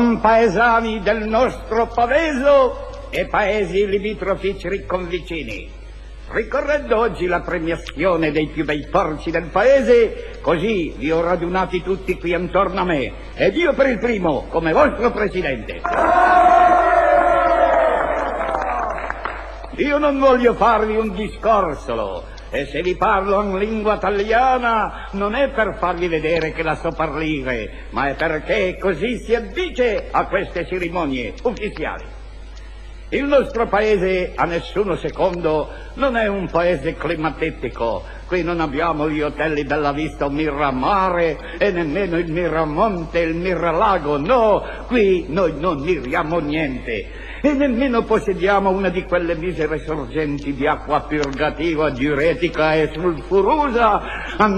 compaesani del nostro Paveso e paesi limitrofi circonvicini. Ricorrendo oggi la premiazione dei più bei porci del paese, così vi ho radunati tutti qui intorno a me, ed io per il primo, come vostro presidente. Io non voglio farvi un discorso, e se vi parlo in lingua italiana non è per farvi vedere che la so parlare, ma è perché così si addice a queste cerimonie ufficiali. Il nostro paese, a nessuno secondo, non è un paese climatetico. Qui non abbiamo gli hotel Bella Vista o Miramare e nemmeno il Miramonte e il Miralago. No, qui noi non miriamo niente e nemmeno possediamo una di quelle misere sorgenti di acqua purgativa, diuretica e sulfurosa,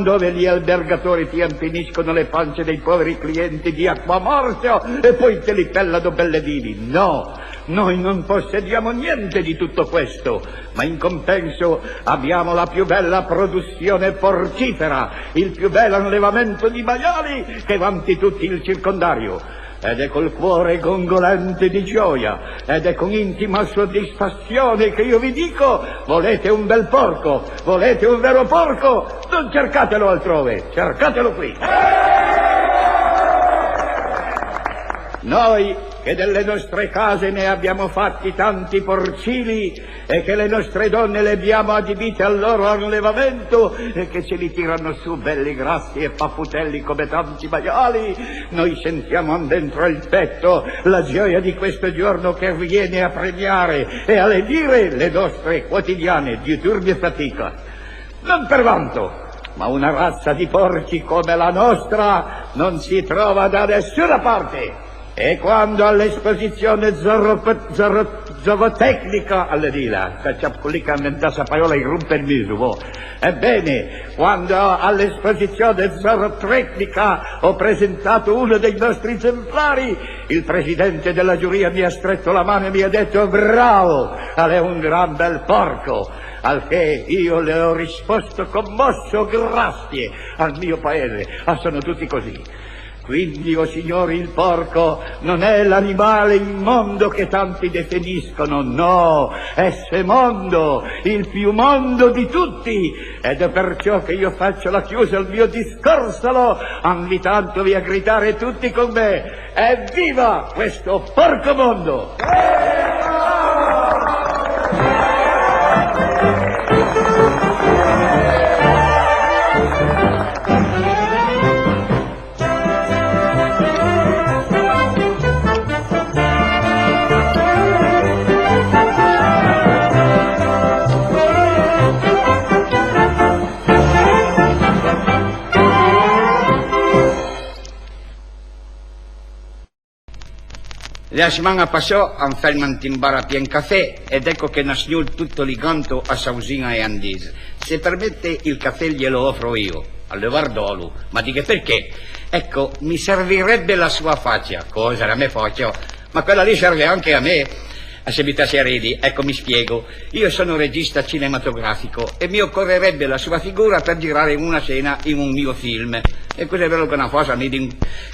dove gli albergatori ti ampiniscono le pance dei poveri clienti di acqua morsa e poi te li pellano belle vivi. No, noi non possediamo niente di tutto questo, ma in compenso abbiamo la più bella produzione porcifera, il più bello allevamento di maiali che vanti tutti il circondario. Ed è col cuore gongolante di gioia, ed è con intima soddisfazione che io vi dico: volete un bel porco, volete un vero porco, non cercatelo altrove, cercatelo qui. Noi che delle nostre case ne abbiamo fatti tanti porcini e che le nostre donne le abbiamo adibite al loro allevamento e che ce li tirano su belli grassi e papputelli come tanti maiali, noi sentiamo dentro il petto la gioia di questo giorno che viene a premiare e a lenire le nostre quotidiane diuturni e fatica. Non per vanto, ma una razza di porci come la nostra non si trova da nessuna parte. E quando all'esposizione zootecnica, alle dila, quelli che inventasse parola irrompe il viso, ebbene, quando all'esposizione zootecnica ho presentato uno dei nostri esemplari, il presidente della giuria mi ha stretto la mano e mi ha detto: bravo, è un gran bel porco. Al che io le ho risposto commosso: grazie al mio paese, sono tutti così. Quindi, o signori, il porco non è l'animale immondo che tanti definiscono, no, è semondo, il più mondo di tutti, ed è perciò che io faccio la chiusa al mio discorsolo, invitandovi a gridare tutti con me: evviva questo porco mondo! La settimana passò a fermare in bar a Pien Caffè ed ecco che nasce tutto liganto a Sausina e Andese. Se permette il caffè glielo offro io, alle Vardolo, ma di che perché? Ecco, mi servirebbe la sua faccia, cosa la me faccia, ma quella lì serve anche a me. A Sebita Seredi, ecco mi spiego, io sono regista cinematografico e mi occorrerebbe la sua figura per girare una scena in un mio film. E questo è vero che una cosa mi din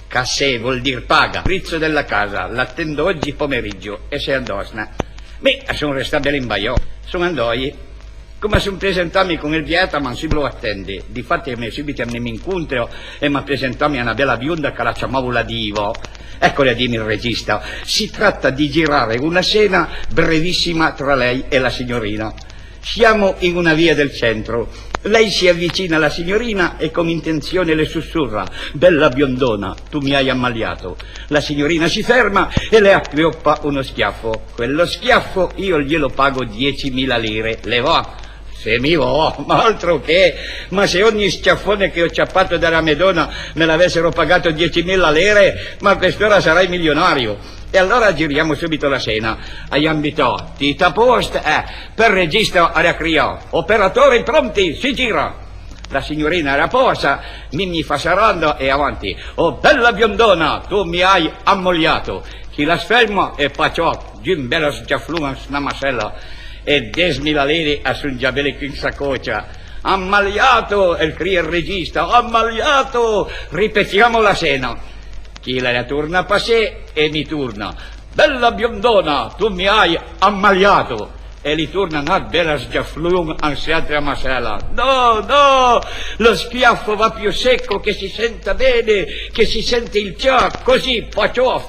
cassè vuol dire paga. Prizzo della casa, l'attendo oggi pomeriggio e se andosna. Beh, sono restato in Baiò, sono andoi. Come sono presentami con il dieta, ma si lo attende. Difatti mi subito mi incontro e mi presentami a una bella bionda che la chiamavo la Divo. Eccole a dirmi il regista. Si tratta di girare una scena brevissima tra lei e la signorina. Siamo in una via del centro. Lei si avvicina alla signorina e con intenzione le sussurra: bella biondona, tu mi hai ammaliato. La signorina si ferma e le acchioppa uno schiaffo. Quello schiaffo io glielo pago 10.000 lire. Le va? Se mi va, ma altro che, ma se ogni schiaffone che ho ciappato dalla Madonna me l'avessero pagato 10.000 lire, ma a quest'ora sarai milionario. E allora giriamo subito la scena. Aiambito, tita post, per regista alla cria, operatori pronti, si gira. La signorina era posa, mi fa sarando e avanti. Oh bella biondona, tu mi hai ammogliato. Chi la sferma e pacciò, giù bella schiaffluna, una masella. E 10.000 lire a sul giabele in saccoccia. Ammaliato, e cria il regista, ammaliato. Ripetiamo la scena. Chi la torna a sé e mi torna. Bella biondona, tu mi hai ammaliato. E li tornano a bella sgiaflung ansiata masella. No, no, lo schiaffo va più secco, che si senta bene, che si sente il ciò, così, pacioff.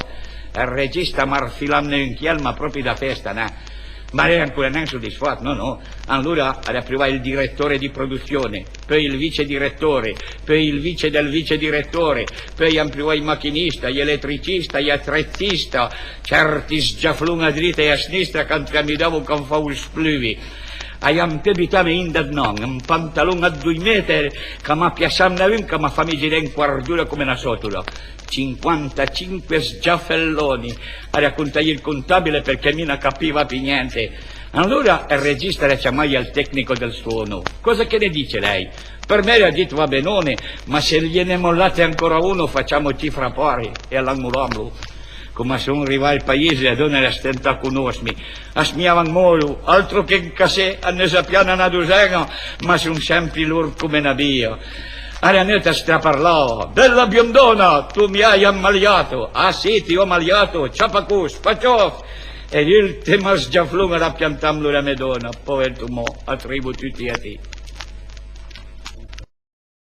Il regista marfilando in chielma proprio da festa, no? Ma era ancora non soddisfatto, no. Allora arrivava il direttore di produzione, poi il vice direttore, poi il vice del vice direttore, poi ampliò il macchinista, gli elettricista, gli attrezzista, certi sgiaflung a dritta e a sinistra che mi davano con faul spluvi. Aiam pebitame indagnon, un pantalone a 2 metri, che mi piaciava un, che mi fa girare in quardura come una sotola. 55 sgiaffelloni a raccontare il contabile perché mi non capiva più niente. Allora il regista le chiamai al tecnico del suono. Cosa che ne dice lei? Per me le ha detto va benone, ma se gliene mollate ancora uno facciamo cifra pari e all'angulamlo. Come sono arrivato al paese e non la stenta a conoscermi. Asmiavano molo, altro che in cassè, ne sappiano una dosena, ma sono sempre loro come una via. Arianetta straparlava, bella biondona, tu mi hai ammaliato. Ah sì, ti ho ammaliato, ciapacus, pacioff. E l'ultima sgiaflunga la piantamlo la medona, povero mo, attributo tutti a te.